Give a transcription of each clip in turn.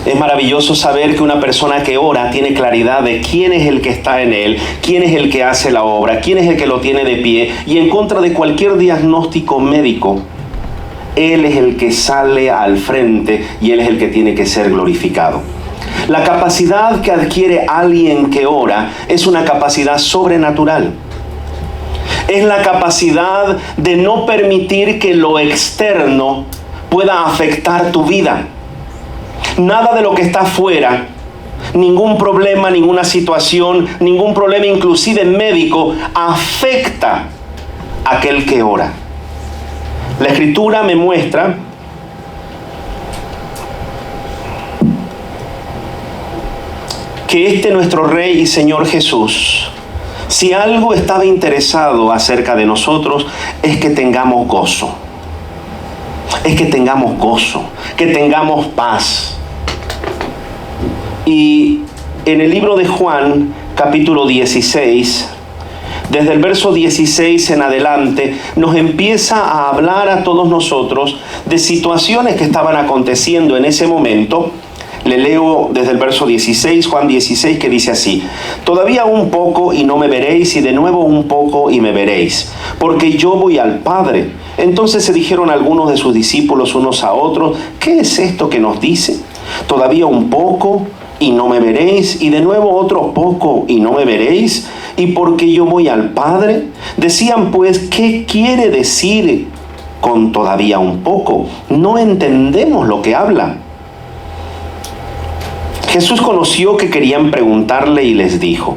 Es maravilloso saber que una persona que ora tiene claridad de quién es el que está en él, quién es el que hace la obra, quién es el que lo tiene de pie, y en contra de cualquier diagnóstico médico, Él es el que sale al frente y Él es el que tiene que ser glorificado. La capacidad que adquiere alguien que ora es una capacidad sobrenatural. Es la capacidad de no permitir que lo externo pueda afectar tu vida. Nada de lo que está afuera, ningún problema, ninguna situación, ningún problema inclusive médico, afecta a aquel que ora. La Escritura me muestra que nuestro Rey y Señor Jesús, si algo estaba interesado acerca de nosotros, es que tengamos gozo. Es que tengamos gozo, que tengamos paz. Y en el libro de Juan, capítulo 16, desde el verso 16 en adelante, nos empieza a hablar a todos nosotros de situaciones que estaban aconteciendo en ese momento. Le leo desde el verso 16, Juan 16, que dice así: todavía un poco y no me veréis, y de nuevo un poco y me veréis, porque yo voy al Padre. Entonces se dijeron algunos de sus discípulos unos a otros: ¿qué es esto que nos dice? Todavía un poco y no me veréis, y de nuevo otro poco y no me veréis, y porque yo voy al Padre. Decían pues: ¿qué quiere decir con todavía un poco? No entendemos lo que habla. Jesús conoció que querían preguntarle y les dijo: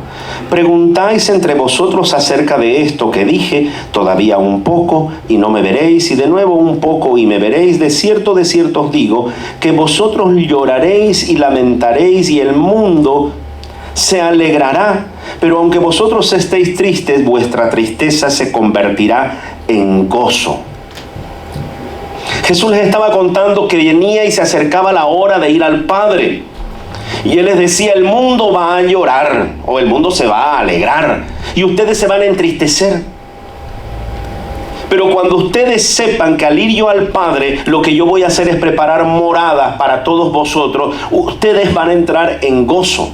preguntáis entre vosotros acerca de esto que dije, todavía un poco y no me veréis, y de nuevo un poco y me veréis. De cierto os digo, que vosotros lloraréis y lamentaréis, y el mundo se alegrará. Pero aunque vosotros estéis tristes, vuestra tristeza se convertirá en gozo. Jesús les estaba contando que venía y se acercaba la hora de ir al Padre. Y Él les decía: el mundo va a llorar, o el mundo se va a alegrar, y ustedes se van a entristecer. Pero cuando ustedes sepan que al ir yo al Padre, lo que yo voy a hacer es preparar moradas para todos vosotros, ustedes van a entrar en gozo.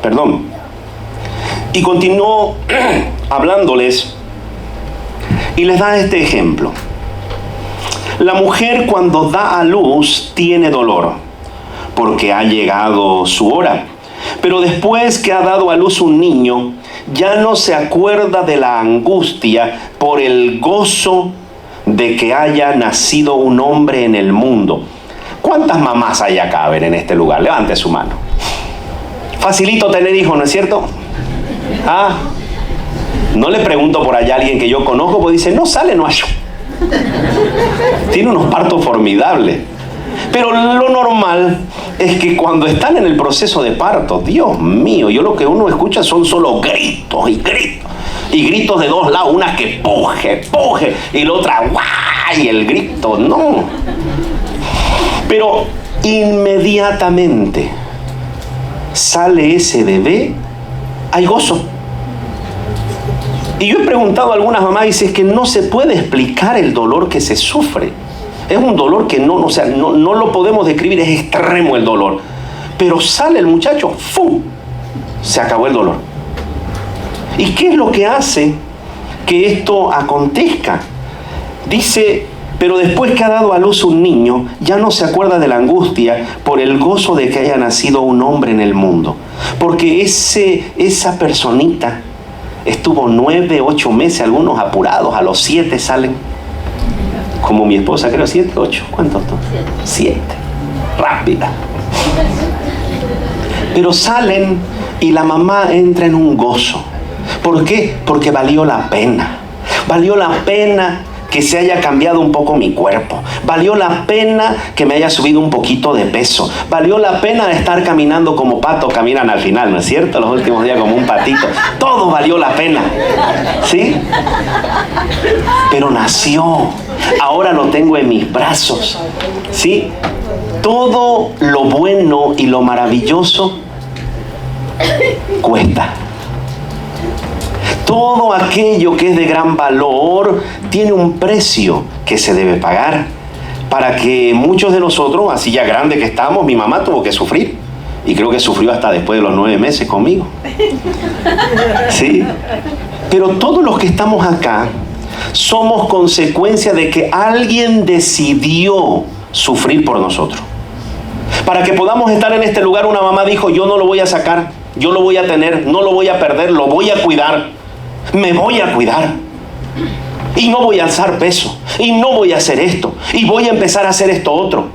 Perdón. Y continuó hablándoles y les da este ejemplo. La mujer, cuando da a luz, tiene dolor, porque ha llegado su hora. Pero después que ha dado a luz un niño, ya no se acuerda de la angustia por el gozo de que haya nacido un hombre en el mundo. ¿Cuántas mamás hay acá, a ver, en este lugar? Levante su mano. Facilito tener hijos, ¿no es cierto? No le pregunto por allá a alguien que yo conozco, porque dice: no sale, no hay. Tiene unos partos formidables. Pero lo normal es que cuando están en el proceso de parto, Dios mío, yo lo que uno escucha son solo gritos y gritos. Y gritos de dos lados, una que puje, y la otra ¡guau! Y el grito, no. Pero inmediatamente sale ese bebé, hay gozo. Y yo he preguntado a algunas mamás y dice: es que no se puede explicar el dolor que se sufre. Es un dolor que no lo podemos describir, es extremo el dolor. Pero sale el muchacho, ¡fum!, se acabó el dolor. ¿Y qué es lo que hace que esto acontezca? Dice: pero después que ha dado a luz un niño, ya no se acuerda de la angustia por el gozo de que haya nacido un hombre en el mundo. Porque esa personita estuvo 9, 8 meses, algunos apurados, a los 7 salen. Como mi esposa, creo, 7, 8. ¿Cuántos? 7. Rápida. Pero salen y la mamá entra en un gozo. ¿Por qué? Porque valió la pena. Valió la pena que se haya cambiado un poco mi cuerpo. Valió la pena que me haya subido un poquito de peso. Valió la pena estar caminando como patos caminan al final, ¿no es cierto? Los últimos días como un patito. Todo valió la pena. ¿Sí? Pero nació. Ahora lo tengo en mis brazos. ¿Sí? Todo lo bueno y lo maravilloso cuesta. Todo aquello que es de gran valor tiene un precio que se debe pagar. para que muchos de nosotros, así ya grandes que estamos, mi mamá tuvo que sufrir. Y creo que sufrió hasta después de los 9 meses conmigo. ¿Sí? Pero todos los que estamos acá somos consecuencia de que alguien decidió sufrir por nosotros. Para que podamos estar en este lugar, una mamá dijo: yo no lo voy a sacar, yo lo voy a tener, no lo voy a perder, lo voy a cuidar, me voy a cuidar. Y no voy a alzar peso, y no voy a hacer esto, y voy a empezar a hacer esto otro.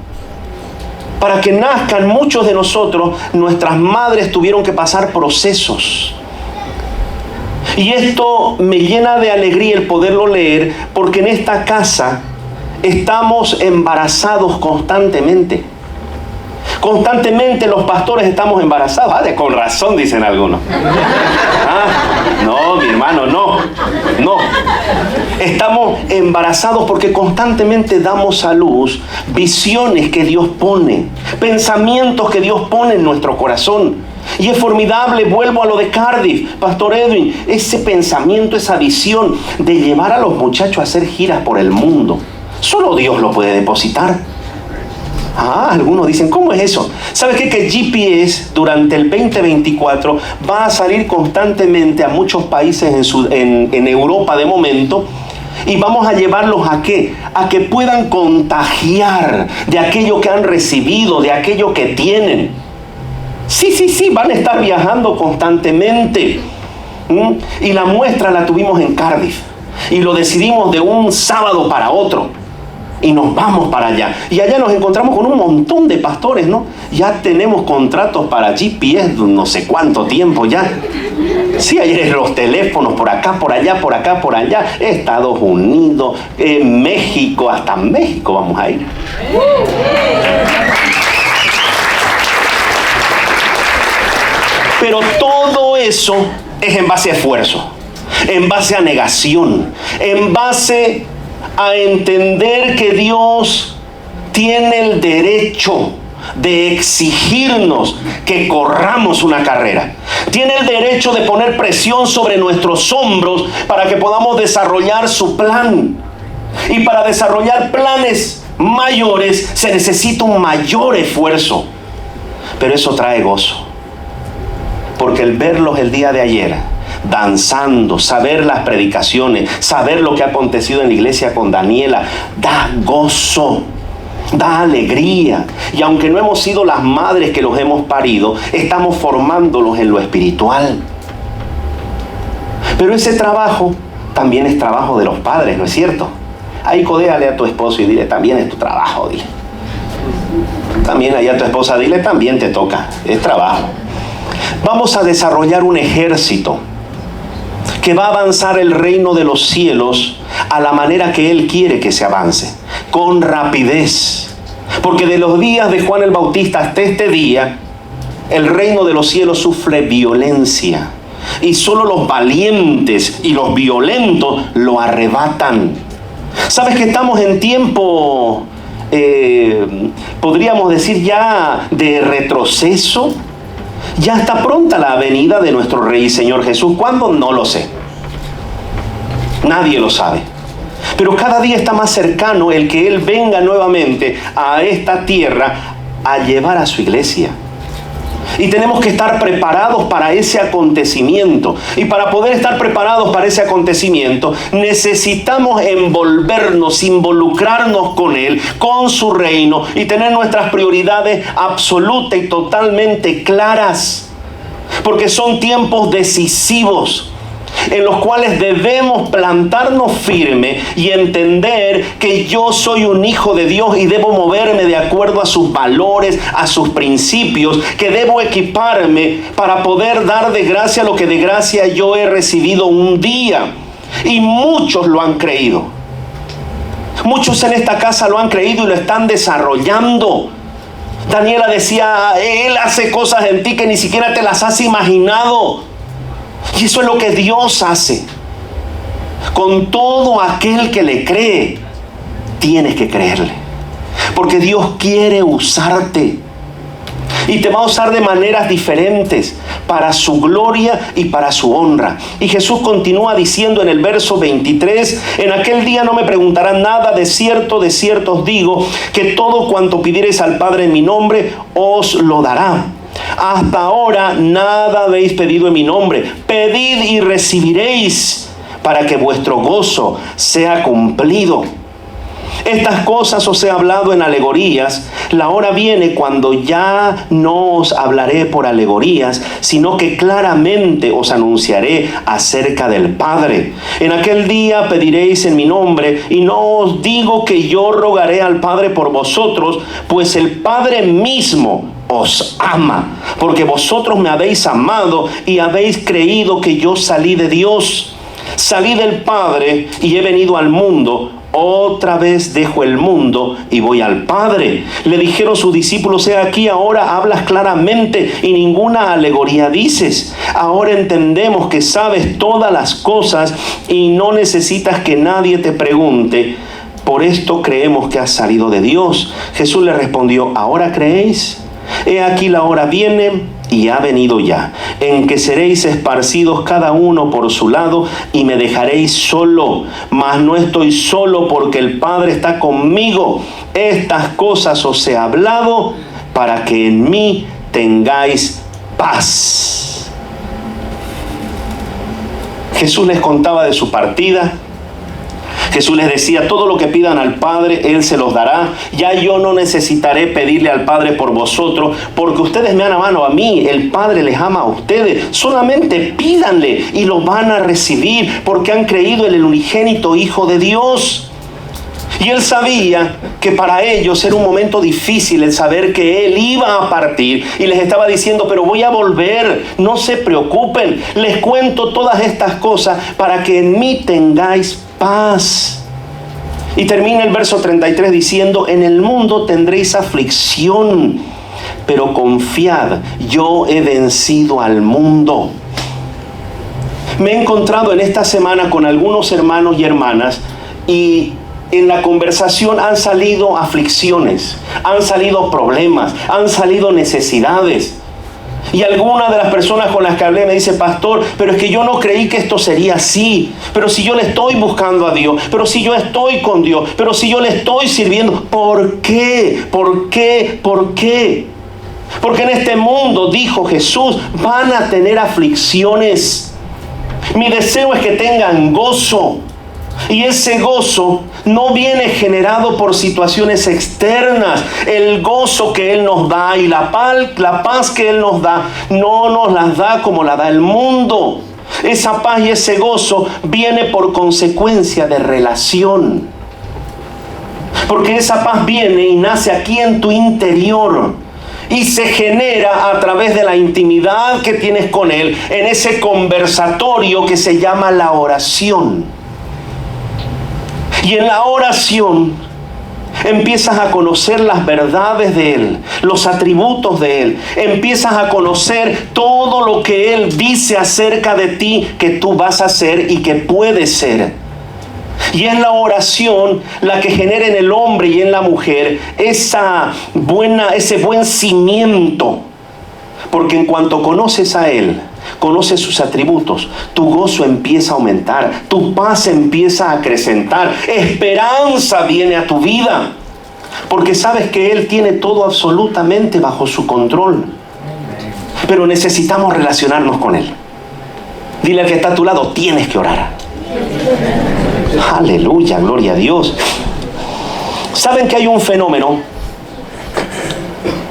Para que nazcan muchos de nosotros, nuestras madres tuvieron que pasar procesos. Y esto me llena de alegría el poderlo leer, porque en esta casa estamos embarazados constantemente. Constantemente los pastores estamos embarazados. Con razón, dicen algunos. No, mi hermano, no. Estamos embarazados porque constantemente damos a luz visiones que Dios pone, pensamientos que Dios pone en nuestro corazón. Y es formidable, vuelvo a lo de Cardiff, Pastor Edwin, ese pensamiento, esa visión de llevar a los muchachos a hacer giras por el mundo. Solo Dios lo puede depositar. Algunos dicen, ¿cómo es eso? ¿Sabes qué? Que GPS durante el 2024 va a salir constantemente a muchos países en Europa de momento, y vamos a llevarlos ¿a qué? A que puedan contagiar de aquello que han recibido, de aquello que tienen. Sí, van a estar viajando constantemente. Y la muestra la tuvimos en Cardiff, y lo decidimos de un sábado para otro. Y nos vamos para allá. Y allá nos encontramos con un montón de pastores, ¿no? Ya tenemos contratos para GPS no sé cuánto tiempo ya. Sí, ayer los teléfonos por acá, por allá, por acá, por allá. Estados Unidos, México, hasta México vamos a ir. Pero todo eso es en base a esfuerzo, en base a negación, en base a entender que Dios tiene el derecho de exigirnos que corramos una carrera. Tiene el derecho de poner presión sobre nuestros hombros para que podamos desarrollar su plan. Y para desarrollar planes mayores se necesita un mayor esfuerzo. Pero eso trae gozo. Porque el verlos el día de ayer danzando, saber las predicaciones, saber lo que ha acontecido en la iglesia con Daniela, da gozo, da alegría. Y aunque no hemos sido las madres que los hemos parido, estamos formándolos en lo espiritual. Pero ese trabajo también es trabajo de los padres, ¿no es cierto? Ahí codéale a tu esposo y dile, también es tu trabajo, dile. También ahí a tu esposa dile, también te toca, es trabajo. Vamos a desarrollar un ejército que va a avanzar el reino de los cielos a la manera que Él quiere que se avance, con rapidez. Porque de los días de Juan el Bautista hasta este día, el reino de los cielos sufre violencia. Y solo los valientes y los violentos lo arrebatan. ¿Sabes que estamos en tiempo, podríamos decir ya, de retroceso? Ya está pronta la venida de nuestro Rey y Señor Jesús. ¿Cuándo? No lo sé. Nadie lo sabe. Pero cada día está más cercano el que Él venga nuevamente a esta tierra a llevar a su iglesia. Y tenemos que estar preparados para ese acontecimiento. Y para poder estar preparados para ese acontecimiento, necesitamos envolvernos, involucrarnos con Él, con su reino, y tener nuestras prioridades absolutas y totalmente claras. Porque son tiempos decisivos en los cuales debemos plantarnos firme y entender que yo soy un hijo de Dios y debo moverme de acuerdo a sus valores, a sus principios, que debo equiparme para poder dar de gracia lo que de gracia yo he recibido un día. Y muchos lo han creído. Muchos en esta casa lo han creído y lo están desarrollando. Daniela decía, Él hace cosas en ti que ni siquiera te las has imaginado. Y eso es lo que Dios hace. Con todo aquel que le cree, tienes que creerle. Porque Dios quiere usarte. Y te va a usar de maneras diferentes para su gloria y para su honra. Y Jesús continúa diciendo en el verso 23, en aquel día no me preguntarán nada, de cierto os digo, que todo cuanto pidiereis al Padre en mi nombre, os lo dará. Hasta ahora nada habéis pedido en mi nombre. Pedid y recibiréis, para que vuestro gozo sea cumplido. Estas cosas os he hablado en alegorías. La hora viene cuando ya no os hablaré por alegorías, sino que claramente os anunciaré acerca del Padre. En aquel día pediréis en mi nombre, y no os digo que yo rogaré al Padre por vosotros, pues el Padre mismo os ama, porque vosotros me habéis amado y habéis creído que yo salí de Dios. Salí del Padre y he venido al mundo. Otra vez dejo el mundo y voy al Padre. Le dijeron sus discípulos: he aquí, ahora hablas claramente y ninguna alegoría dices. Ahora entendemos que sabes todas las cosas y no necesitas que nadie te pregunte. Por esto creemos que has salido de Dios. Jesús le respondió: ¿ahora creéis? He aquí, la hora viene y ha venido ya, en que seréis esparcidos cada uno por su lado y me dejaréis solo. Mas no estoy solo, porque el Padre está conmigo. Estas cosas os he hablado para que en mí tengáis paz. Jesús les contaba de su partida. Jesús les decía: todo lo que pidan al Padre, Él se los dará. Ya yo no necesitaré pedirle al Padre por vosotros, porque ustedes me han amado a mí. El Padre les ama a ustedes. Solamente pídanle y lo van a recibir, porque han creído en el unigénito Hijo de Dios. Y Él sabía que para ellos era un momento difícil el saber que Él iba a partir. Y les estaba diciendo: pero voy a volver, no se preocupen. Les cuento todas estas cosas para que en mí tengáis paz. Y termina el verso 33 diciendo: en el mundo tendréis aflicción, pero confiad, yo he vencido al mundo. Me he encontrado en esta semana con algunos hermanos y hermanas, y en la conversación han salido aflicciones, han salido problemas, han salido necesidades. Y alguna de las personas con las que hablé me dice: pastor, pero es que yo no creí que esto sería así. Pero si yo le estoy buscando a Dios, pero si yo estoy con Dios, pero si yo le estoy sirviendo, ¿por qué? ¿Por qué? ¿Por qué? Porque en este mundo, dijo Jesús, van a tener aflicciones. Mi deseo es que tengan gozo. Y ese gozo no viene generado por situaciones externas. El gozo que Él nos da y la paz que Él nos da, no nos las da como la da el mundo. Esa paz y ese gozo viene por consecuencia de relación. Porque esa paz viene y nace aquí en tu interior. Y se genera a través de la intimidad que tienes con Él, en ese conversatorio que se llama la oración. Y en la oración empiezas a conocer las verdades de Él, los atributos de Él. Empiezas a conocer todo lo que Él dice acerca de ti que tú vas a ser y que puedes ser. Y es la oración la que genera en el hombre y en la mujer ese buen cimiento. Porque en cuanto conoces a Él, conoces sus atributos, tu gozo empieza a aumentar, tu paz empieza a acrecentar, esperanza viene a tu vida, porque sabes que Él tiene todo absolutamente bajo su control. Pero necesitamos relacionarnos con Él. Dile al que está a tu lado: tienes que orar. Aleluya, gloria a Dios. ¿Saben que hay un fenómeno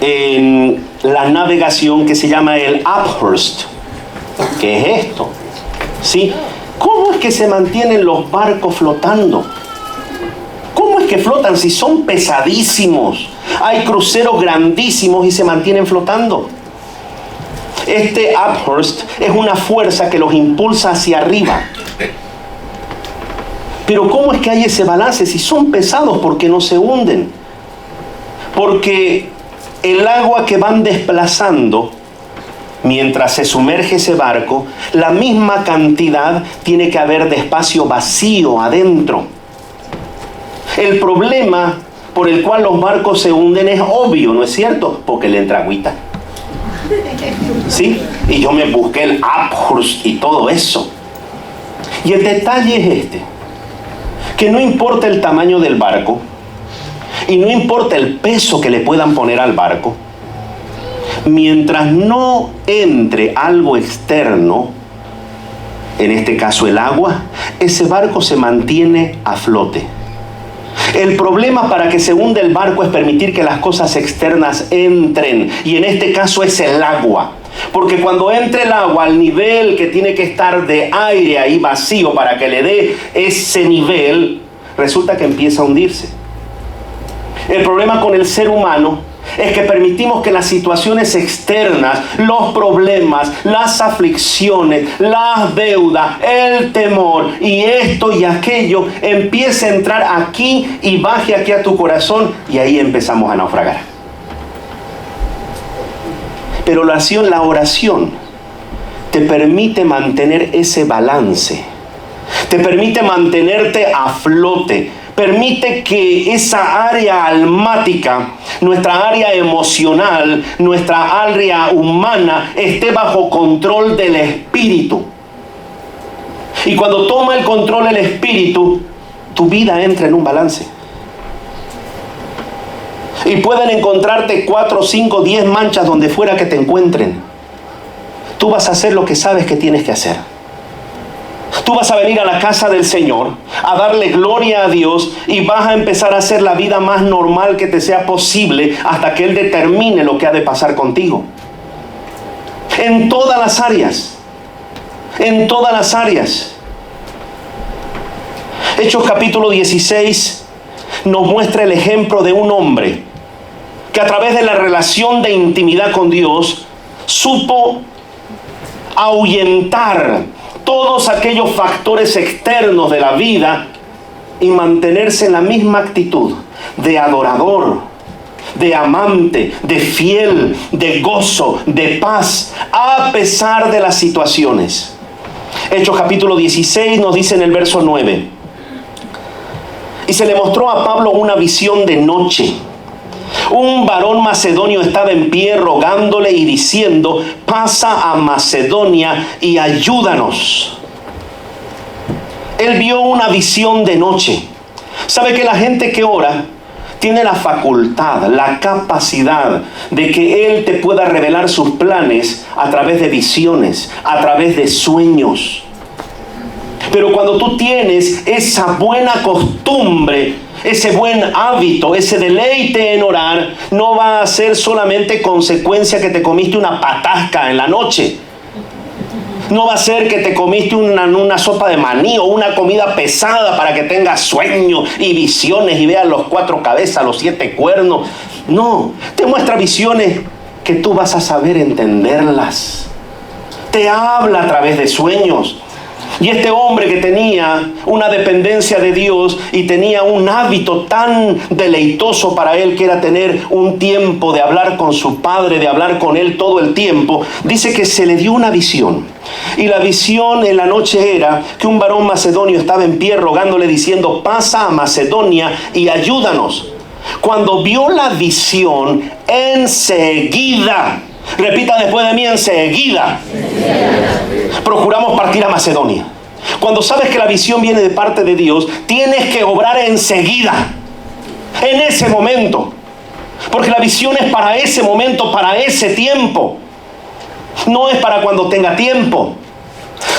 en la navegación que se llama el upthrust? ¿Qué es esto? ¿Sí? ¿Cómo es que se mantienen los barcos flotando? ¿Cómo es que flotan si son pesadísimos? Hay cruceros grandísimos y se mantienen flotando. Este upthrust es una fuerza que los impulsa hacia arriba. Pero ¿cómo es que hay ese balance si son pesados? ¿Por qué no se hunden? Porque el agua que van desplazando mientras se sumerge ese barco, la misma cantidad tiene que haber de espacio vacío adentro. El problema por el cual los barcos se hunden es obvio, ¿no es cierto? Porque le entra agüita. ¿Sí? Y yo me busqué el Aphurst y todo eso. Y el detalle es este, que no importa el tamaño del barco y no importa el peso que le puedan poner al barco, mientras no entre algo externo, en este caso el agua, ese barco se mantiene a flote. El problema para que se hunda el barco es permitir que las cosas externas entren, y en este caso es el agua. Porque cuando entre el agua al nivel que tiene que estar de aire ahí vacío para que le dé ese nivel, resulta que empieza a hundirse. El problema con el ser humano es que permitimos que las situaciones externas, los problemas, las aflicciones, las deudas, el temor y esto y aquello empiece a entrar aquí y baje aquí a tu corazón, y ahí empezamos a naufragar. Pero la oración te permite mantener ese balance, te permite mantenerte a flote, permite que esa área almática, nuestra área emocional, nuestra área humana esté bajo control del Espíritu. Y cuando toma el control el Espíritu, tu vida entra en un balance. Y pueden encontrarte 4, 5, 10 manchas donde fuera que te encuentren. Tú vas a hacer lo que sabes que tienes que hacer. Tú vas a venir a la casa del Señor, a darle gloria a Dios, y vas a empezar a hacer la vida más normal que te sea posible hasta que Él determine lo que ha de pasar contigo. En todas las áreas. En todas las áreas. Hechos capítulo 16 nos muestra el ejemplo de un hombre que a través de la relación de intimidad con Dios supo ahuyentar todos aquellos factores externos de la vida y mantenerse en la misma actitud de adorador, de amante, de fiel, de gozo, de paz, a pesar de las situaciones. Hechos capítulo 16 nos dice en el verso 9: y se le mostró a Pablo una visión de noche. Un varón macedonio estaba en pie rogándole y diciendo: pasa a Macedonia y ayúdanos. Él vio una visión de noche. ¿Sabe que la gente que ora tiene la facultad, la capacidad de que Él te pueda revelar sus planes a través de visiones, a través de sueños? Pero cuando tú tienes esa buena costumbre, ese buen hábito, ese deleite en orar, no va a ser solamente consecuencia que te comiste una patasca en la noche. No va a ser que te comiste una sopa de maní o una comida pesada para que tengas sueños y visiones y veas los 4 cabezas, los 7 cuernos. No, te muestra visiones que tú vas a saber entenderlas. Te habla a través de sueños. Y este hombre que tenía una dependencia de Dios y tenía un hábito tan deleitoso para él, que era tener un tiempo de hablar con su padre, de hablar con él todo el tiempo, dice que se le dio una visión. Y la visión en la noche era que un varón macedonio estaba en pie rogándole diciendo: pasa a Macedonia y ayúdanos. Cuando vio la visión, enseguida, repita después de mí: enseguida, procuramos partir a Macedonia. Cuando sabes que la visión viene de parte de Dios, tienes que obrar enseguida, en ese momento, porque la visión es para ese momento, para ese tiempo. No es para cuando tenga tiempo.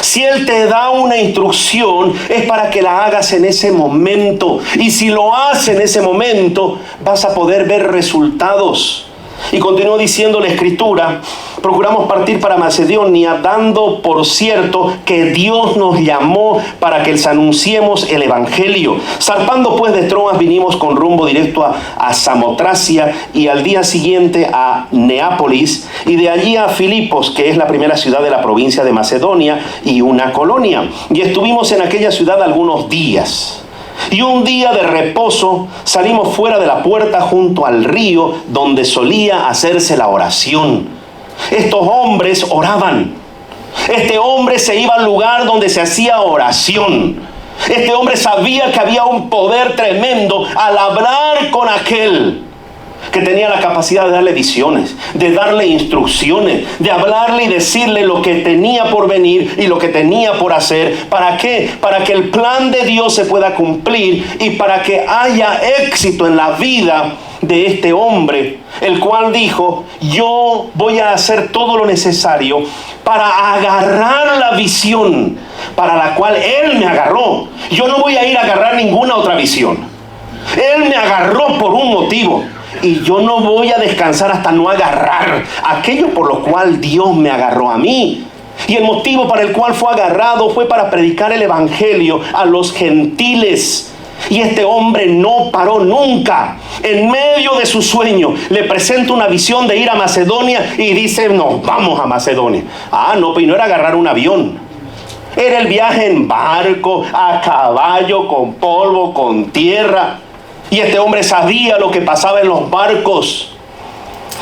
Si Él te da una instrucción, es para que la hagas en ese momento. Y si lo haces en ese momento, vas a poder ver resultados. Y continuó diciendo la Escritura: procuramos partir para Macedonia, dando por cierto que Dios nos llamó para que les anunciemos el Evangelio. Zarpando pues de Troas, vinimos con rumbo directo a Samotracia, y al día siguiente a Neápolis, y de allí a Filipos, que es la primera ciudad de la provincia de Macedonia y una colonia. Y estuvimos en aquella ciudad algunos días. Y un día de reposo salimos fuera de la puerta junto al río donde solía hacerse la oración. Estos hombres oraban. Este hombre se iba al lugar donde se hacía oración. Este hombre sabía que había un poder tremendo al hablar con aquel. que tenía la capacidad de darle visiones, de darle instrucciones, de hablarle y decirle lo que tenía por venir y lo que tenía por hacer. ¿Para qué? Para que el plan de Dios se pueda cumplir y para que haya éxito en la vida de este hombre, el cual dijo: yo voy a hacer todo lo necesario para agarrar la visión para la cual Él me agarró. Yo no voy a ir a agarrar ninguna otra visión. Él me agarró por un motivo y yo no voy a descansar hasta no agarrar aquello por lo cual Dios me agarró a mí. Y el motivo para el cual fue agarrado fue para predicar el evangelio a los gentiles. Y este hombre no paró nunca. En medio de su sueño le presenta una visión de ir a Macedonia y dice: nos vamos a Macedonia. No, pero no era agarrar un avión. Era el viaje en barco, a caballo, con polvo, con tierra. Y este hombre sabía lo que pasaba en los barcos.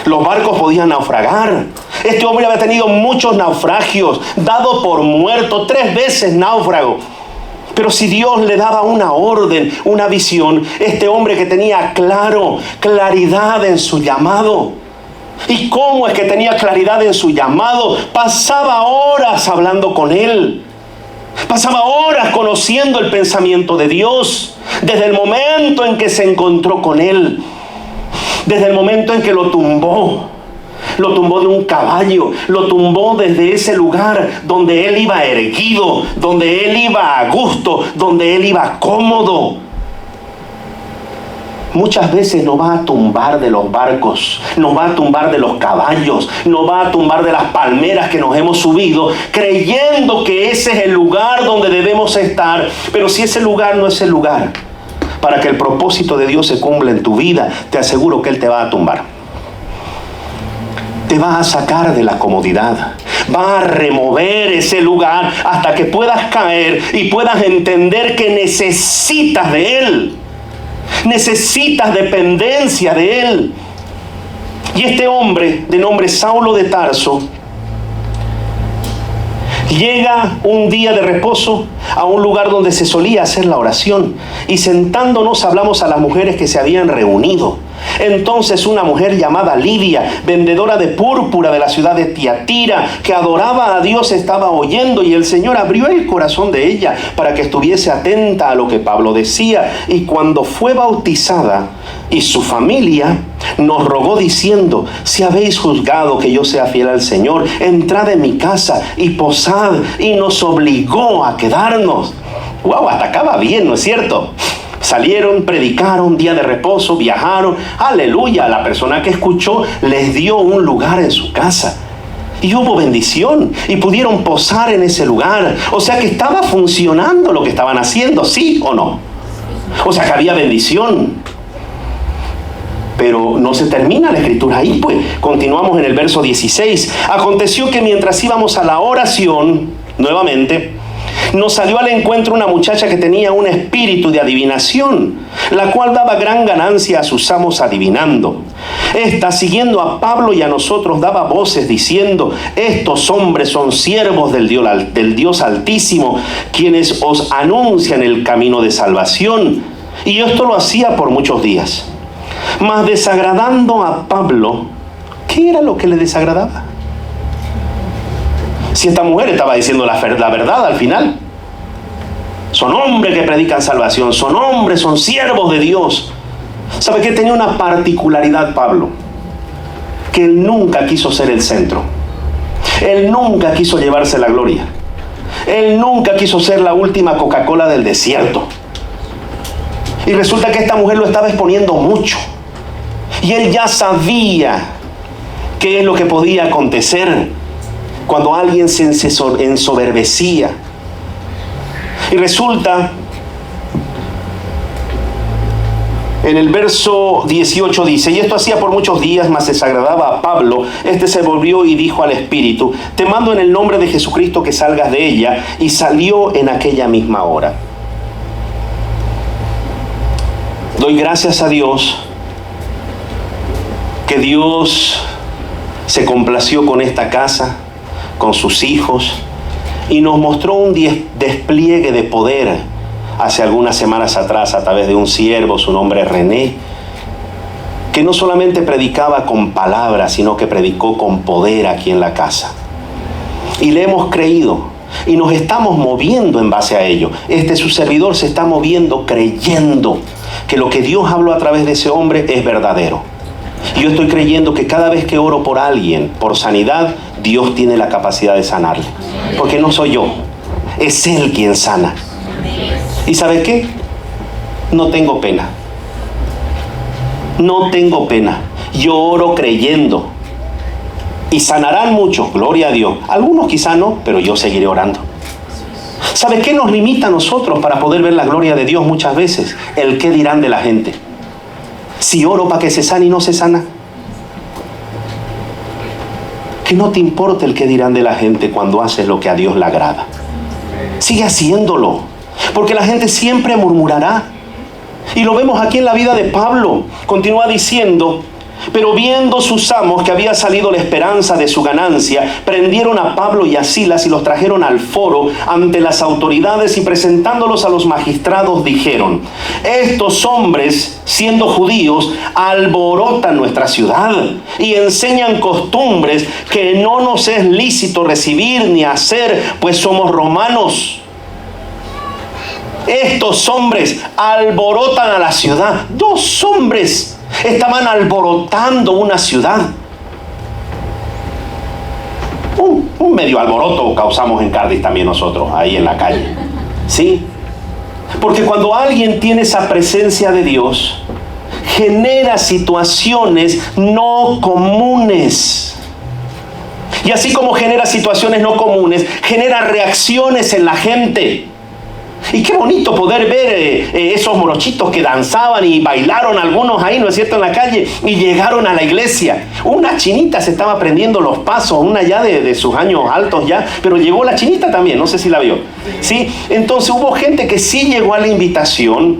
Los barcos podían naufragar. Este hombre había tenido muchos naufragios, dado por muerto, 3 veces náufrago. Pero si Dios le daba una orden, una visión, este hombre que tenía claridad en su llamado. ¿Y cómo es que tenía claridad en su llamado? Pasaba horas hablando con Él. Pasaba horas conociendo el pensamiento de Dios. Desde el momento en que se encontró con Él. Desde el momento en que lo tumbó. Lo tumbó de un caballo, lo tumbó desde ese lugar donde él iba erguido, donde él iba a gusto, donde él iba cómodo. Muchas veces nos va a tumbar de los barcos, nos va a tumbar de los caballos, nos va a tumbar de las palmeras que nos hemos subido, creyendo que ese es el lugar donde debemos estar. Pero si ese lugar no es el lugar para que el propósito de Dios se cumpla en tu vida, te aseguro que Él te va a tumbar. Te va a sacar de la comodidad, va a remover ese lugar hasta que puedas caer y puedas entender que necesitas de Él, necesitas dependencia de Él. Y este hombre, de nombre Saulo de Tarso, llega un día de reposo a un lugar donde se solía hacer la oración, y sentándonos hablamos a las mujeres que se habían reunido. Entonces una mujer llamada Lidia, vendedora de púrpura de la ciudad de Tiatira, que adoraba a Dios, estaba oyendo, y el Señor abrió el corazón de ella para que estuviese atenta a lo que Pablo decía. Y cuando fue bautizada y su familia, nos rogó diciendo: si habéis juzgado que yo sea fiel al Señor, entrad en mi casa y posad. Y nos obligó a quedarnos. ¡Wow! Hasta acá va bien, ¿no es cierto? Salieron, predicaron, día de reposo, viajaron. ¡Aleluya! La persona que escuchó les dio un lugar en su casa. Y hubo bendición. Y pudieron posar en ese lugar. O sea que estaba funcionando lo que estaban haciendo, ¿sí o no? O sea que había bendición. Pero no se termina la escritura ahí, pues. Continuamos en el verso 16. Aconteció que mientras íbamos a la oración, nuevamente, nos salió al encuentro una muchacha que tenía un espíritu de adivinación, la cual daba gran ganancia a sus amos adivinando. Esta, siguiendo a Pablo y a nosotros, daba voces diciendo: estos hombres son siervos del Dios Altísimo, quienes os anuncian el camino de salvación. Y esto lo hacía por muchos días. Mas desagradando a Pablo, ¿qué era lo que le desagradaba? Si esta mujer estaba diciendo la verdad al final. Son hombres que predican salvación, son hombres, son siervos de Dios. ¿Sabe qué? Tenía una particularidad Pablo, que él nunca quiso ser el centro. Él nunca quiso llevarse la gloria. Él nunca quiso ser la última Coca-Cola del desierto. Y resulta que esta mujer lo estaba exponiendo mucho. Y él ya sabía qué es lo que podía acontecer cuando alguien se ensoberbecía. Y resulta, en el verso 18 dice: y esto hacía por muchos días, mas desagradaba a Pablo. Este se volvió y dijo al espíritu: te mando en el nombre de Jesucristo que salgas de ella. Y salió en aquella misma hora. Doy gracias a Dios que Dios se complació con esta casa, con sus hijos, y nos mostró un despliegue de poder hace algunas semanas atrás a través de un siervo, su nombre es René, que no solamente predicaba con palabras, sino que predicó con poder aquí en la casa. Y le hemos creído y nos estamos moviendo en base a ello. Su servidor se está moviendo creyendo que lo que Dios habló a través de ese hombre es verdadero. Y yo estoy creyendo que cada vez que oro por alguien, por sanidad, Dios tiene la capacidad de sanarle. Porque no soy yo, es Él quien sana. ¿Y sabe qué? No tengo pena. No tengo pena. Yo oro creyendo. Y sanarán muchos, gloria a Dios. Algunos quizá no, pero yo seguiré orando. ¿Sabe qué nos limita a nosotros para poder ver la gloria de Dios muchas veces? El qué dirán de la gente. Si oro para que se sane y no se sana. Que no te importe el qué dirán de la gente cuando haces lo que a Dios le agrada. Sigue haciéndolo, porque la gente siempre murmurará. Y lo vemos aquí en la vida de Pablo. Continúa diciendo: pero viendo sus amos que había salido la esperanza de su ganancia, prendieron a Pablo y a Silas y los trajeron al foro ante las autoridades, y presentándolos a los magistrados dijeron: estos hombres, siendo judíos, alborotan nuestra ciudad y enseñan costumbres que no nos es lícito recibir ni hacer, pues somos romanos. Estos hombres alborotan a la ciudad. 2 hombres estaban alborotando una ciudad. Un medio alboroto causamos en Cardis también nosotros, ahí en la calle. ¿Sí? Porque cuando alguien tiene esa presencia de Dios, genera situaciones no comunes. Y así como genera situaciones no comunes, genera reacciones en la gente. Y qué bonito poder ver esos morochitos que danzaban y bailaron algunos ahí, ¿no es cierto?, en la calle, y llegaron a la iglesia. Una chinita se estaba aprendiendo los pasos, una ya de sus años altos ya, pero llegó la chinita también, no sé si la vio. ¿Sí? Entonces hubo gente que sí llegó a la invitación.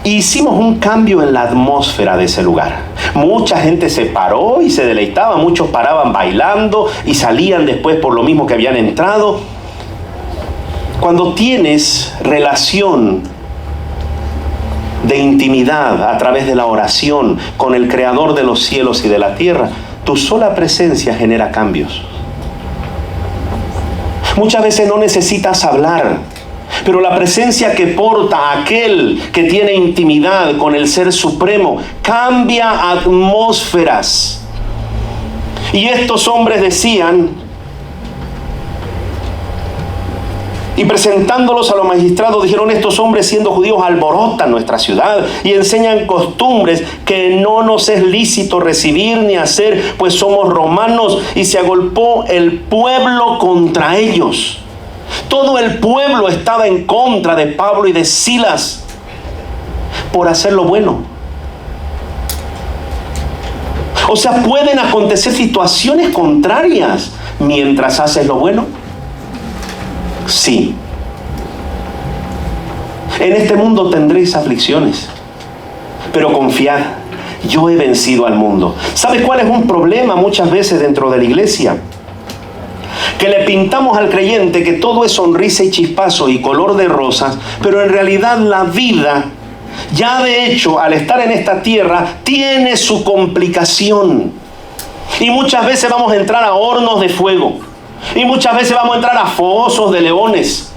Hicimos un cambio en la atmósfera de ese lugar. Mucha gente se paró y se deleitaba, muchos paraban bailando y salían después por lo mismo que habían entrado. Cuando tienes relación de intimidad a través de la oración con el Creador de los cielos y de la tierra, tu sola presencia genera cambios. Muchas veces no necesitas hablar, pero la presencia que porta aquel que tiene intimidad con el Ser Supremo cambia atmósferas. Y estos hombres decían: y presentándolos a los magistrados dijeron: estos hombres, siendo judíos, alborotan nuestra ciudad y enseñan costumbres que no nos es lícito recibir ni hacer, pues somos romanos. Y se agolpó el pueblo contra ellos. Todo el pueblo estaba en contra de Pablo y de Silas por hacer lo bueno. O sea, pueden acontecer situaciones contrarias mientras haces lo bueno. Sí. En este mundo tendréis aflicciones, pero confiad, yo he vencido al mundo. ¿Sabes cuál es un problema muchas veces dentro de la iglesia? Que le pintamos al creyente que todo es sonrisa y chispazo y color de rosas, pero en realidad la vida, ya de hecho, al estar en esta tierra, tiene su complicación. Y muchas veces vamos a entrar a hornos de fuego. Y muchas veces vamos a entrar a fosos de leones.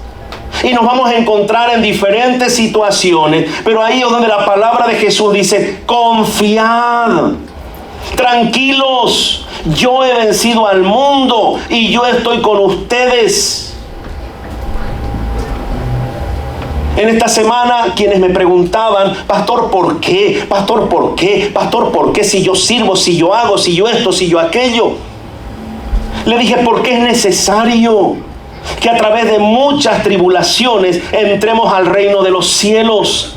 Y nos vamos a encontrar en diferentes situaciones. Pero ahí es donde la palabra de Jesús dice: confiad, tranquilos, yo he vencido al mundo y yo estoy con ustedes. En esta semana, quienes me preguntaban: pastor, ¿por qué? Pastor, ¿por qué? Pastor, ¿por qué? Si yo sirvo, si yo hago, si yo esto, si yo aquello. Le dije: porque es necesario que a través de muchas tribulaciones entremos al reino de los cielos.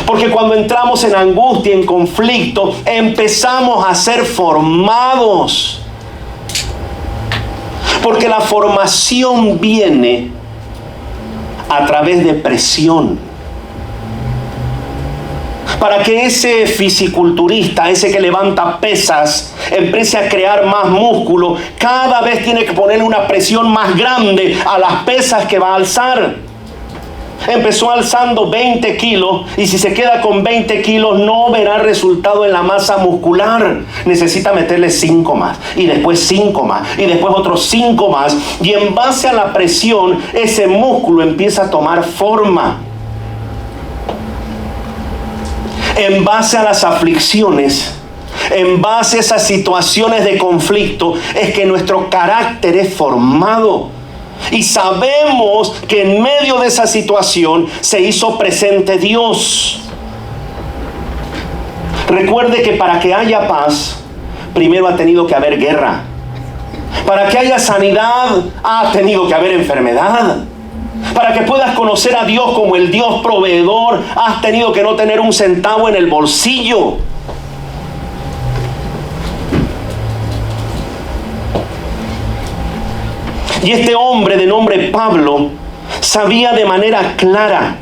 Porque cuando entramos en angustia, en conflicto, empezamos a ser formados. Porque la formación viene a través de presión. Para que ese fisiculturista, ese que levanta pesas, empiece a crear más músculo, cada vez tiene que ponerle una presión más grande a las pesas que va a alzar. Empezó alzando 20 kilos y si se queda con 20 kilos no verá resultado en la masa muscular. Necesita meterle 5 más y después 5 más y después otros 5 más. Y en base a la presión, ese músculo empieza a tomar forma. En base a las aflicciones, en base a esas situaciones de conflicto, es que nuestro carácter es formado. Y sabemos que en medio de esa situación se hizo presente Dios. Recuerde que para que haya paz, primero ha tenido que haber guerra. Para que haya sanidad, ha tenido que haber enfermedad. Para que puedas conocer a Dios como el Dios proveedor, has tenido que no tener un centavo en el bolsillo. Y este hombre de nombre Pablo sabía de manera clara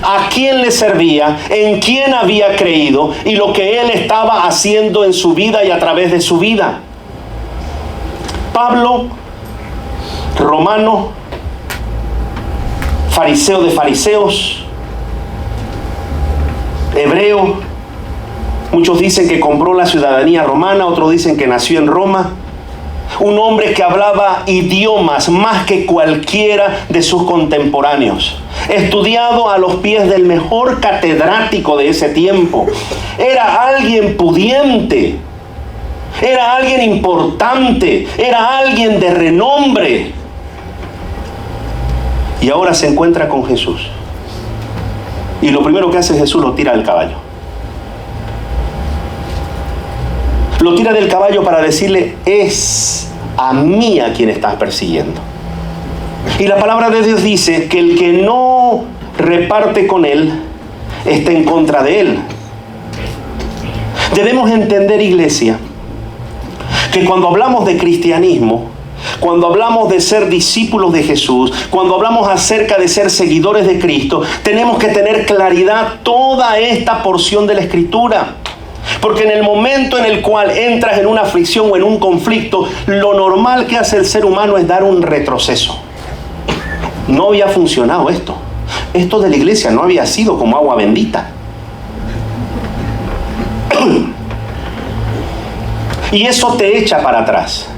a quién le servía, en quién había creído y lo que él estaba haciendo en su vida y a través de su vida. Pablo, romano, fariseo de fariseos, hebreo. Muchos dicen que compró la ciudadanía romana, otros dicen que nació en Roma. Un hombre que hablaba idiomas más que cualquiera de sus contemporáneos. Estudiado a los pies del mejor catedrático de ese tiempo. Era alguien pudiente. Era alguien importante. Era alguien de renombre. Y ahora se encuentra con Jesús. Y lo primero que hace Jesús, lo tira del caballo. Lo tira del caballo para decirle, es a mí a quien estás persiguiendo. Y la palabra de Dios dice que el que no reparte con él, está en contra de él. Debemos entender, iglesia, que cuando hablamos de cristianismo, cuando hablamos de ser discípulos de Jesús, cuando hablamos acerca de ser seguidores de Cristo, tenemos que tener claridad toda esta porción de la Escritura. Porque en el momento en el cual entras en una aflicción o en un conflicto, lo normal que hace el ser humano es dar un retroceso. No había funcionado esto. Esto de la iglesia no había sido como agua bendita. Y eso te echa para atrás.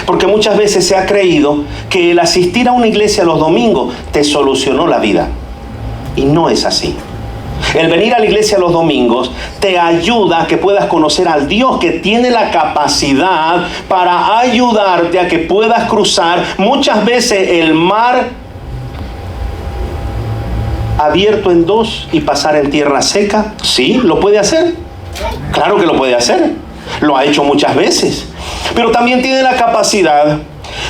Porque muchas veces se ha creído que el asistir a una iglesia los domingos te solucionó la vida. Y no es así. El venir a la iglesia los domingos te ayuda a que puedas conocer al Dios que tiene la capacidad para ayudarte a que puedas cruzar muchas veces el mar abierto en dos y pasar en tierra seca. Sí, lo puede hacer. Claro que lo puede hacer. Lo ha hecho muchas veces. Pero también tiene la capacidad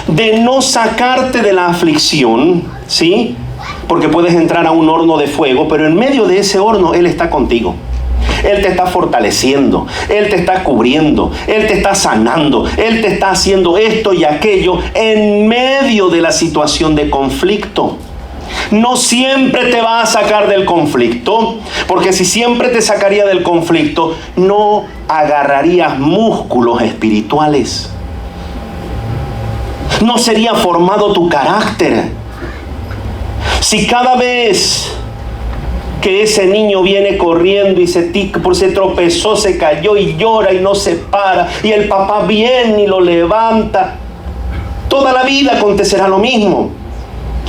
de no sacarte de la aflicción, ¿sí? Porque puedes entrar a un horno de fuego, pero en medio de ese horno Él está contigo. Él te está fortaleciendo, Él te está cubriendo, Él te está sanando, Él te está haciendo esto y aquello en medio de la situación de conflicto. No siempre te va a sacar del conflicto, porque si siempre te sacaría del conflicto, no agarrarías músculos espirituales. No sería formado tu carácter. Si cada vez que ese niño viene corriendo y se tropezó, se cayó y llora y no se para, y el papá viene y lo levanta, toda la vida acontecerá lo mismo.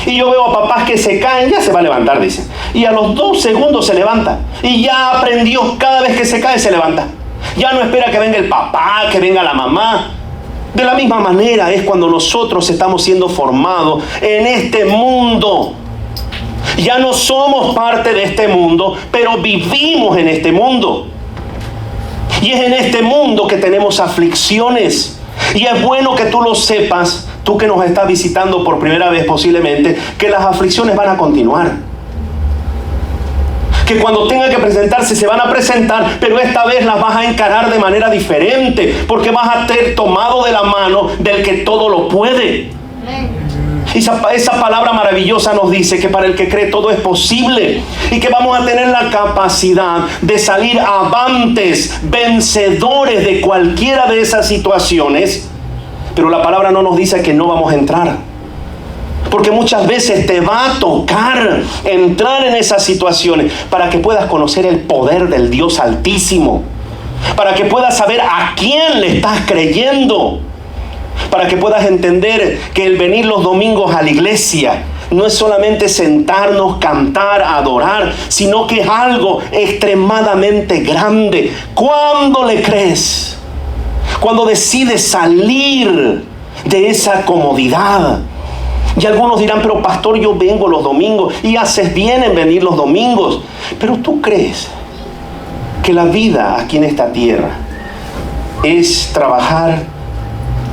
Y yo veo a papás que se caen, ya se va a levantar, dicen. Y a los 2 segundos se levanta. Y ya aprendió, cada vez que se cae se levanta. Ya no espera que venga el papá, que venga la mamá. De la misma manera es cuando nosotros estamos siendo formados en este mundo. Ya no somos parte de este mundo, pero vivimos en este mundo. Y es en este mundo que tenemos aflicciones. Y es bueno que tú lo sepas, tú que nos estás visitando por primera vez posiblemente, que las aflicciones van a continuar. Que cuando tenga que presentarse se van a presentar, pero esta vez las vas a encarar de manera diferente, porque vas a ser tomado de la mano del que todo lo puede. Esa palabra maravillosa nos dice que para el que cree todo es posible y que vamos a tener la capacidad de salir avantes, vencedores de cualquiera de esas situaciones. Pero la palabra no nos dice que no vamos a entrar. Porque muchas veces te va a tocar entrar en esas situaciones para que puedas conocer el poder del Dios Altísimo. Para que puedas saber a quién le estás creyendo. Para que puedas entender que el venir los domingos a la iglesia no es solamente sentarnos, cantar, adorar, sino que es algo extremadamente grande. ¿Cuándo le crees? Cuando decides salir de esa comodidad. Y algunos dirán, pero pastor, yo vengo los domingos y haces bien en venir los domingos. Pero tú crees que la vida aquí en esta tierra es trabajar,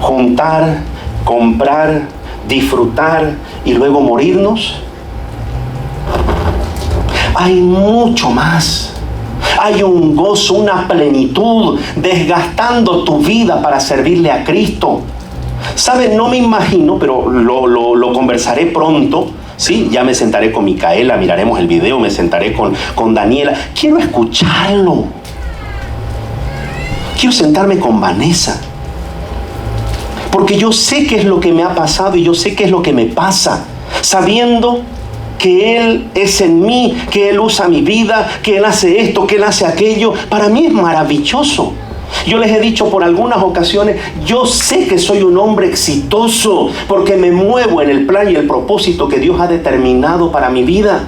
juntar, comprar, disfrutar y luego morirnos. Hay mucho más. Hay un gozo, una plenitud, desgastando tu vida para servirle a Cristo. ¿Saben? No me imagino, pero lo conversaré pronto. Sí, ya me sentaré con Micaela, miraremos el video, me sentaré con Daniela. Quiero escucharlo. Quiero sentarme con Vanessa. Porque yo sé qué es lo que me ha pasado y yo sé qué es lo que me pasa. Sabiendo que Él es en mí, que Él usa mi vida, que Él hace esto, que Él hace aquello. Para mí es maravilloso. Yo les he dicho por algunas ocasiones, yo sé que soy un hombre exitoso porque me muevo en el plan y el propósito que Dios ha determinado para mi vida.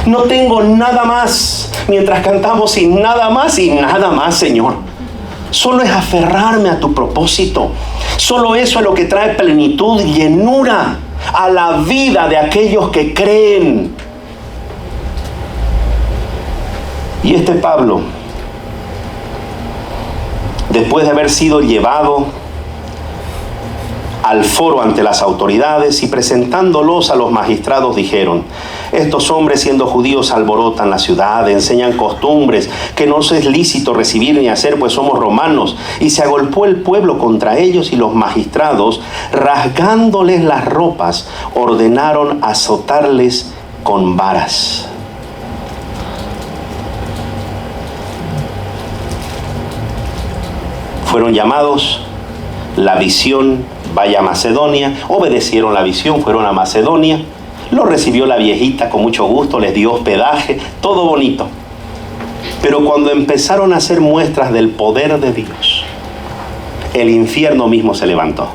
No tengo nada más mientras cantamos y nada más, Señor. Solo es aferrarme a tu propósito. Solo eso es lo que trae plenitud y llenura a la vida de aquellos que creen. Y este Pablo, después de haber sido llevado al foro ante las autoridades y presentándolos a los magistrados, dijeron: estos hombres, siendo judíos, alborotan la ciudad, enseñan costumbres que no es lícito recibir ni hacer, pues somos romanos. Y se agolpó el pueblo contra ellos, y los magistrados, rasgándoles las ropas, ordenaron azotarles con varas. Fueron llamados, la visión, vaya a Macedonia. Obedecieron la visión, fueron a Macedonia. Lo recibió la viejita con mucho gusto, les dio hospedaje, todo bonito. Pero cuando empezaron a hacer muestras del poder de Dios, el infierno mismo se levantó.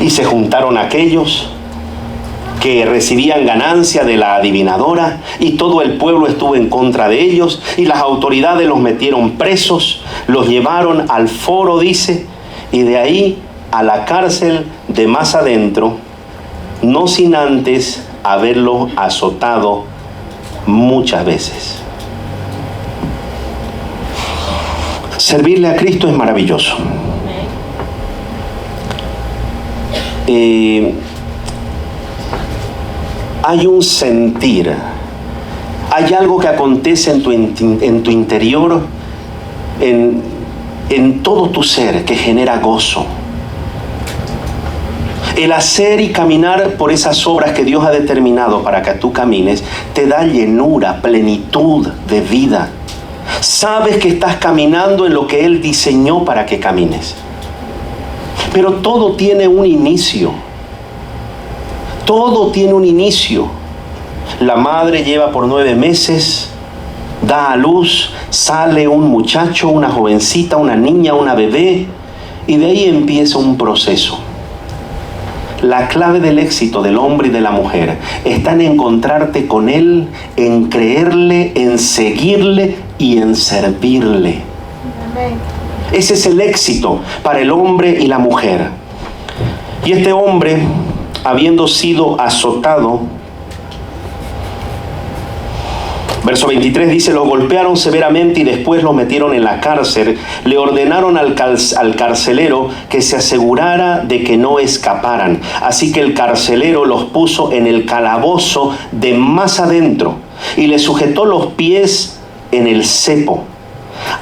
Y se juntaron aquellos que recibían ganancia de la adivinadora, y todo el pueblo estuvo en contra de ellos, y las autoridades los metieron presos, los llevaron al foro, dice, y de ahí a la cárcel de más adentro, no sin antes haberlo azotado muchas veces. Servirle a Cristo es maravilloso. Hay un sentir, hay algo que acontece en tu interior, en todo tu ser, que genera gozo. El hacer y caminar por esas obras que Dios ha determinado para que tú camines, te da llenura, plenitud de vida. Sabes que estás caminando en lo que Él diseñó para que camines. Pero todo tiene un inicio. Todo tiene un inicio. La madre lleva por 9 meses, da a luz, sale un muchacho, una jovencita, una niña, una bebé, y de ahí empieza un proceso. La clave del éxito del hombre y de la mujer está en encontrarte con Él, en creerle, en seguirle y en servirle. Amén. Ese es el éxito para el hombre y la mujer. Y este hombre, habiendo sido azotado, verso 23 dice: lo golpearon severamente y después lo metieron en la cárcel. Le ordenaron al carcelero que se asegurara de que no escaparan. Así que el carcelero los puso en el calabozo de más adentro y le sujetó los pies en el cepo.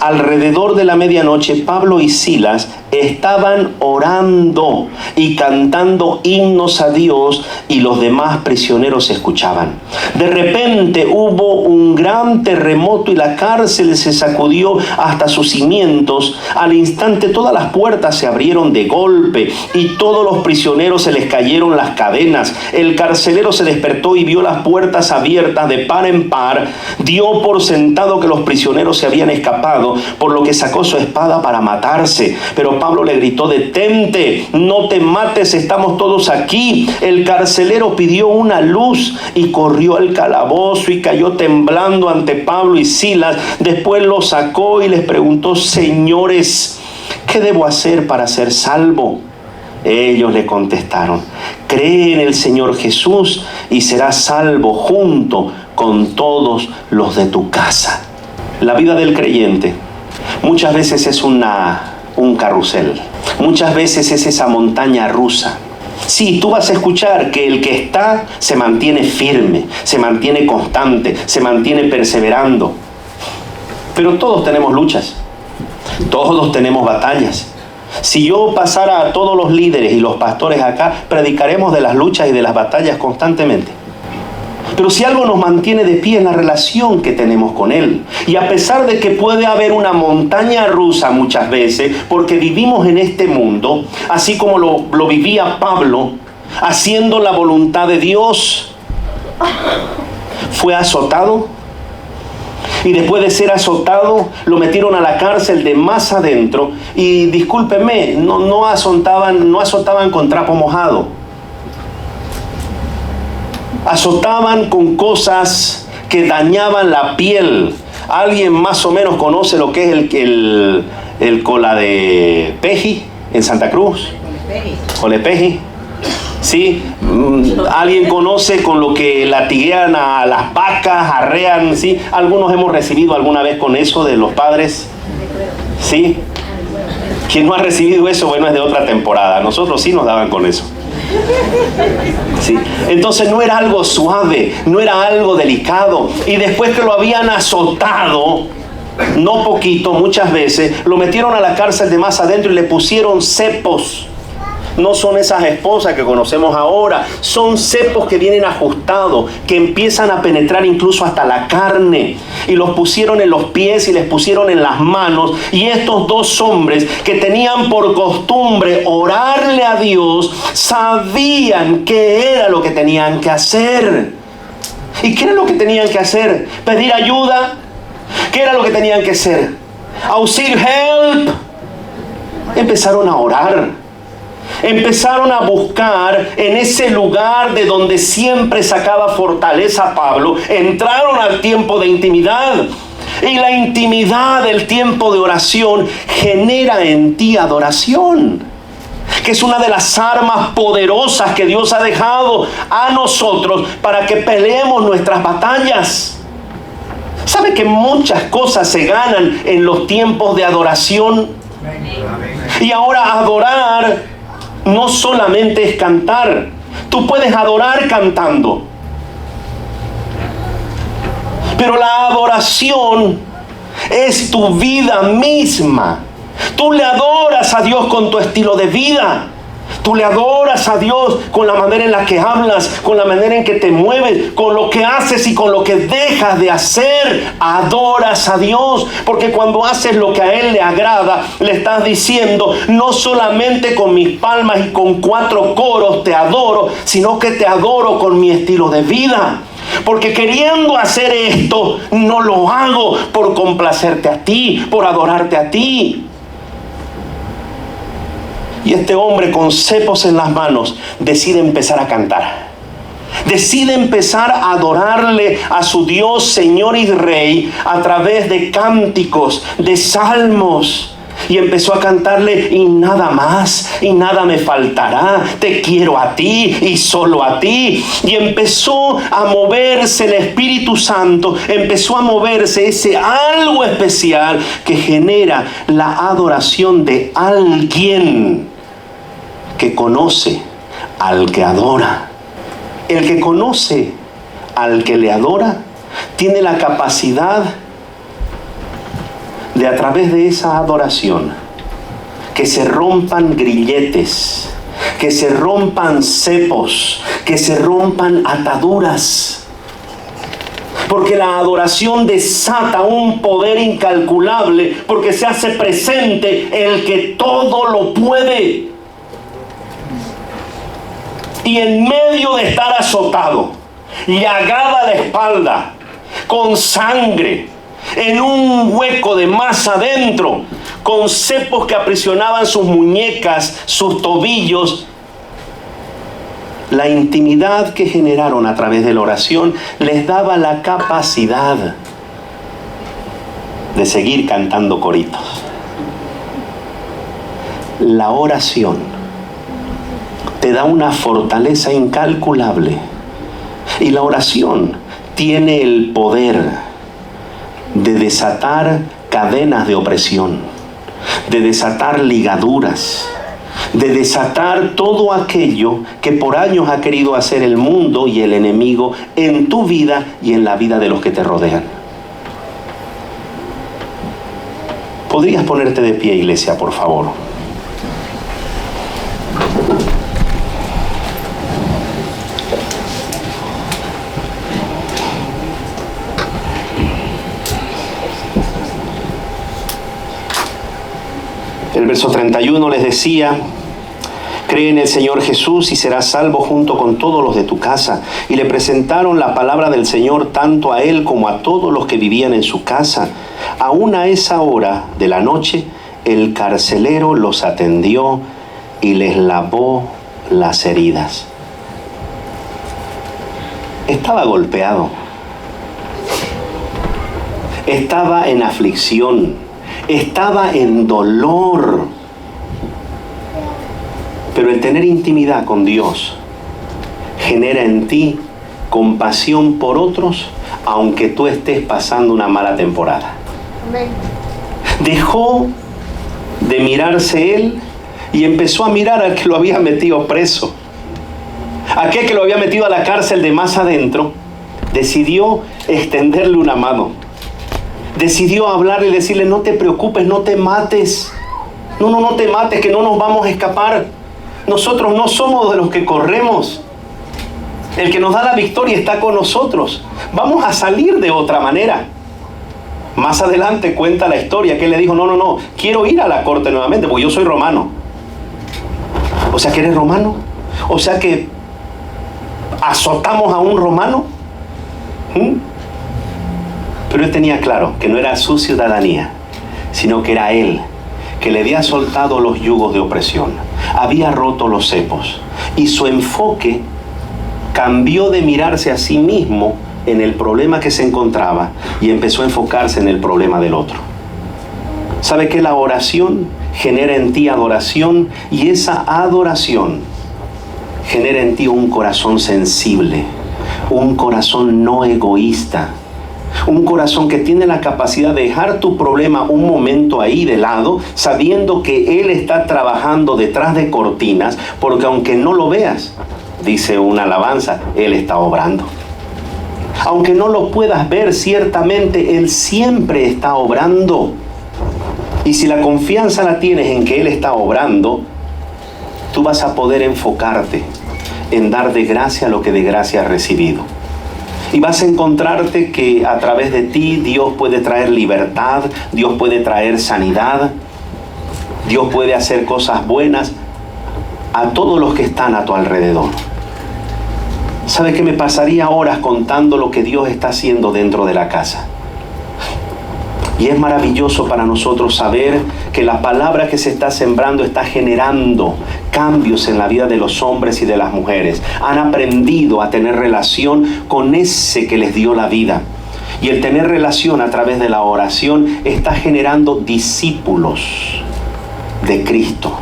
Alrededor de la medianoche, Pablo y Silas estaban orando y cantando himnos a Dios, y los demás prisioneros escuchaban. De repente hubo un gran terremoto y la cárcel se sacudió hasta sus cimientos. Al instante todas las puertas se abrieron de golpe y todos los prisioneros se les cayeron las cadenas. El carcelero se despertó y vio las puertas abiertas de par en par. Dio por sentado que los prisioneros se habían escapado, por lo que sacó su espada para matarse. Pero Pablo le gritó: detente, no te mates, estamos todos aquí. El carcelero pidió una luz y corrió al calabozo y cayó temblando ante Pablo y Silas. Después los sacó y les preguntó: señores, ¿qué debo hacer para ser salvo? Ellos le contestaron: cree en el Señor Jesús y serás salvo junto con todos los de tu casa. La vida del creyente muchas veces es un carrusel. Muchas veces es esa montaña rusa. Sí, tú vas a escuchar que el que está se mantiene firme, se mantiene constante, se mantiene perseverando. Pero todos tenemos luchas, todos tenemos batallas. Si yo pasara a todos los líderes y los pastores acá, predicaremos de las luchas y de las batallas constantemente. Pero si algo nos mantiene de pie es la relación que tenemos con Él. Y a pesar de que puede haber una montaña rusa muchas veces, porque vivimos en este mundo, así como lo vivía Pablo, haciendo la voluntad de Dios, fue azotado. Y después de ser azotado, lo metieron a la cárcel de más adentro. Y discúlpenme, no azotaban con trapo mojado. Azotaban con cosas que dañaban la piel. ¿Alguien más o menos conoce lo que es el cola de peji en Santa Cruz? Colepeji. ¿Sí? ¿Alguien conoce con lo que latiguean a las vacas, arrean? ¿Sí? Algunos hemos recibido alguna vez con eso de los padres. ¿Sí? Quien no ha recibido eso, bueno, es de otra temporada. Nosotros sí nos daban con eso. ¿Sí? Entonces no era algo suave, no era algo delicado. Y después que lo habían azotado, no poquito, muchas veces, lo metieron a la cárcel de más adentro y le pusieron cepos. No son esas esposas que conocemos ahora, son cepos que vienen ajustados, que empiezan a penetrar incluso hasta la carne. Y los pusieron en los pies y les pusieron en las manos. Y estos dos hombres que tenían por costumbre orarle a Dios, sabían qué era lo que tenían que hacer. ¿Y qué era lo que tenían que hacer? ¿Pedir ayuda? ¿Qué era lo que tenían que hacer? Auxilio, help. Empezaron a orar. Empezaron a buscar en ese lugar de donde siempre sacaba fortaleza Pablo. Entraron al tiempo de intimidad. Y la intimidad del tiempo de oración genera en ti adoración, que es una de las armas poderosas que Dios ha dejado a nosotros para que peleemos nuestras batallas. ¿Sabe que muchas cosas se ganan en los tiempos de adoración? Y ahora adorar no solamente es cantar. Tú puedes adorar cantando, pero la adoración es tu vida misma. Tú le adoras a Dios con tu estilo de vida. Tú le adoras a Dios con la manera en la que hablas, con la manera en que te mueves, con lo que haces y con lo que dejas de hacer. Adoras a Dios, porque cuando haces lo que a Él le agrada, le estás diciendo: no solamente con mis palmas y con 4 coros te adoro, sino que te adoro con mi estilo de vida. Porque queriendo hacer esto, no lo hago por complacerte a ti, por adorarte a ti. Y este hombre con cepos en las manos decide empezar a cantar. Decide empezar a adorarle a su Dios, Señor y Rey, a través de cánticos, de salmos. Y empezó a cantarle: y nada más, y nada me faltará, te quiero a ti y solo a ti. Y empezó a moverse el Espíritu Santo, empezó a moverse ese algo especial que genera la adoración de alguien que conoce al que adora. El que conoce al que le adora tiene la capacidad de, a través de esa adoración, que se rompan grilletes, que se rompan cepos, que se rompan ataduras. Porque la adoración desata un poder incalculable, porque se hace presente el que todo lo puede. Y en medio de estar azotado, llagada la espalda, con sangre, en un hueco de más adentro, con cepos que aprisionaban sus muñecas, sus tobillos, la intimidad que generaron a través de la oración les daba la capacidad de seguir cantando coritos. La oración te da una fortaleza incalculable, y la oración tiene el poder de desatar cadenas de opresión, de desatar ligaduras, de desatar todo aquello que por años ha querido hacer el mundo y el enemigo en tu vida y en la vida de los que te rodean. ¿Podrías ponerte de pie, iglesia, por favor? El verso 31 les decía: cree en el Señor Jesús y serás salvo junto con todos los de tu casa. Y le presentaron la palabra del Señor tanto a él como a todos los que vivían en su casa. Aún a esa hora de la noche, el carcelero los atendió y les lavó las heridas. Estaba golpeado, estaba en aflicción, estaba en dolor. Pero el tener intimidad con Dios genera en ti compasión por otros, aunque tú estés pasando una mala temporada. Amén. Dejó de mirarse él y empezó a mirar al que lo había metido preso. Aquel que lo había metido a la cárcel de más adentro decidió extenderle una mano. Decidió hablarle y decirle: no te preocupes, no te mates. No te mates, que no nos vamos a escapar. Nosotros no somos de los que corremos. El que nos da la victoria está con nosotros. Vamos a salir de otra manera. Más adelante cuenta la historia que él le dijo: no, quiero ir a la corte nuevamente porque yo soy romano. O sea que eres romano. O sea que azotamos a un romano. Pero él tenía claro que no era su ciudadanía, sino que era él, que le había soltado los yugos de opresión, había roto los cepos, y su enfoque cambió de mirarse a sí mismo en el problema que se encontraba y empezó a enfocarse en el problema del otro. ¿Sabe que la oración genera en ti adoración? Y esa adoración genera en ti un corazón sensible, un corazón no egoísta, un corazón que tiene la capacidad de dejar tu problema un momento ahí de lado, sabiendo que Él está trabajando detrás de cortinas, porque aunque no lo veas, dice una alabanza, Él está obrando. Aunque no lo puedas ver, ciertamente Él siempre está obrando. Y si la confianza la tienes en que Él está obrando, tú vas a poder enfocarte en dar de gracia lo que de gracia has recibido. Y vas a encontrarte que a través de ti Dios puede traer libertad, Dios puede traer sanidad, Dios puede hacer cosas buenas a todos los que están a tu alrededor. ¿Sabes qué? Me pasaría horas contando lo que Dios está haciendo dentro de la casa. Y es maravilloso para nosotros saber que la palabra que se está sembrando está generando cambios en la vida de los hombres y de las mujeres. Han aprendido a tener relación con ese que les dio la vida. Y el tener relación a través de la oración está generando discípulos de Cristo.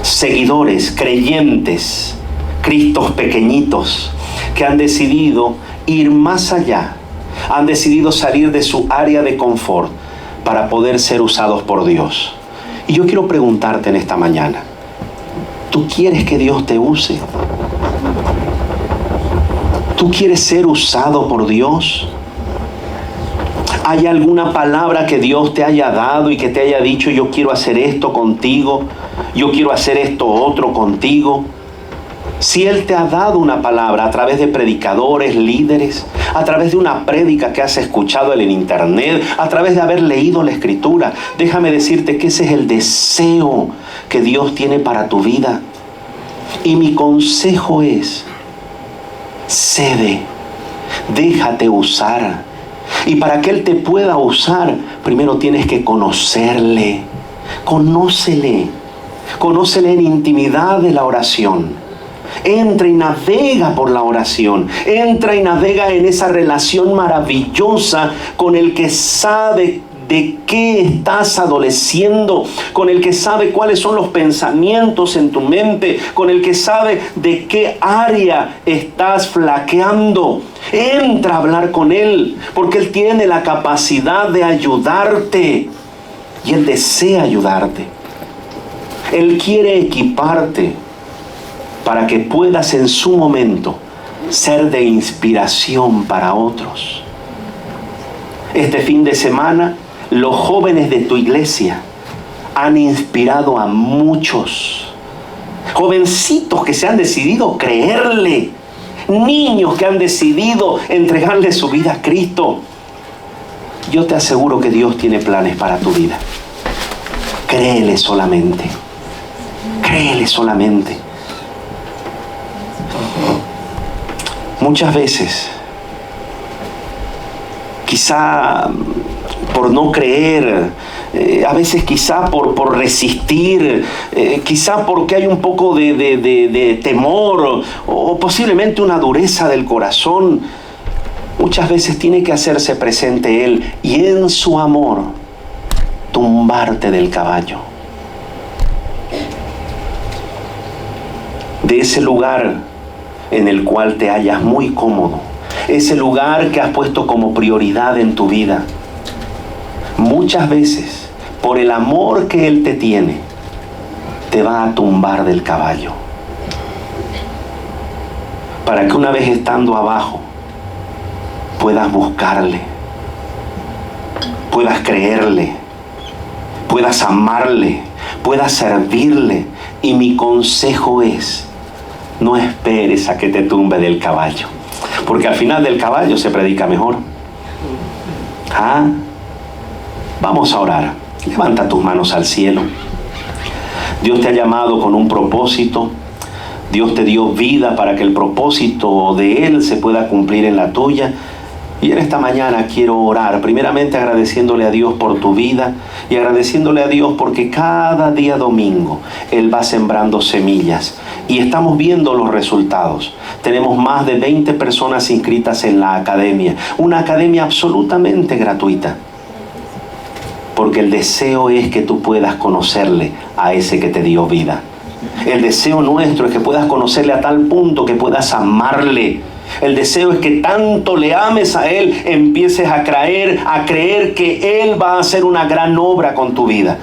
Seguidores, creyentes, Cristos pequeñitos, que han decidido ir más allá. Han decidido salir de su área de confort para poder ser usados por Dios. Y yo quiero preguntarte en esta mañana, ¿tú quieres que Dios te use? ¿Tú quieres ser usado por Dios? ¿Hay alguna palabra que Dios te haya dado y que te haya dicho, yo quiero hacer esto contigo, yo quiero hacer esto otro contigo? Si Él te ha dado una palabra a través de predicadores, líderes, a través de una prédica que has escuchado en internet, a través de haber leído la Escritura, déjame decirte que ese es el deseo que Dios tiene para tu vida. Y mi consejo es, cede, déjate usar. Y para que Él te pueda usar, primero tienes que conocerle. Conócele en intimidad de la oración. Entra y navega por la oración. Entra y navega en esa relación maravillosa con el que sabe de qué estás adoleciendo, con el que sabe cuáles son los pensamientos en tu mente, con el que sabe de qué área estás flaqueando. Entra a hablar con Él, porque Él tiene la capacidad de ayudarte y Él desea ayudarte. Él quiere equiparte para que puedas en su momento ser de inspiración para otros. Este fin de semana, los jóvenes de tu iglesia han inspirado a muchos. Jovencitos que se han decidido creerle. Niños que han decidido entregarle su vida a Cristo. Yo te aseguro que Dios tiene planes para tu vida. Créele solamente. Créele solamente. Muchas veces, quizá por no creer, a veces quizá por resistir, quizá porque hay un poco de temor o posiblemente una dureza del corazón, muchas veces tiene que hacerse presente Él y en su amor tumbarte del caballo. De ese lugar en el cual te hallas muy cómodo, ese lugar que has puesto como prioridad en tu vida. Muchas veces, por el amor que Él te tiene, te va a tumbar del caballo. Para que una vez estando abajo, puedas buscarle, puedas creerle, puedas amarle, puedas servirle. Y mi consejo es, no esperes a que te tumbe del caballo, porque al final del caballo se predica mejor. Vamos a orar. Levanta tus manos al cielo. Dios te ha llamado con un propósito. Dios te dio vida para que el propósito de Él se pueda cumplir en la tuya. Y en esta mañana quiero orar, primeramente agradeciéndole a Dios por tu vida y agradeciéndole a Dios porque cada día domingo Él va sembrando semillas y estamos viendo los resultados. Tenemos más de 20 personas inscritas en la academia, una academia absolutamente gratuita, porque el deseo es que tú puedas conocerle a ese que te dio vida. El deseo nuestro es que puedas conocerle a tal punto que puedas amarle. El deseo es que tanto le ames a Él, empieces a creer que Él va a hacer una gran obra con tu vida.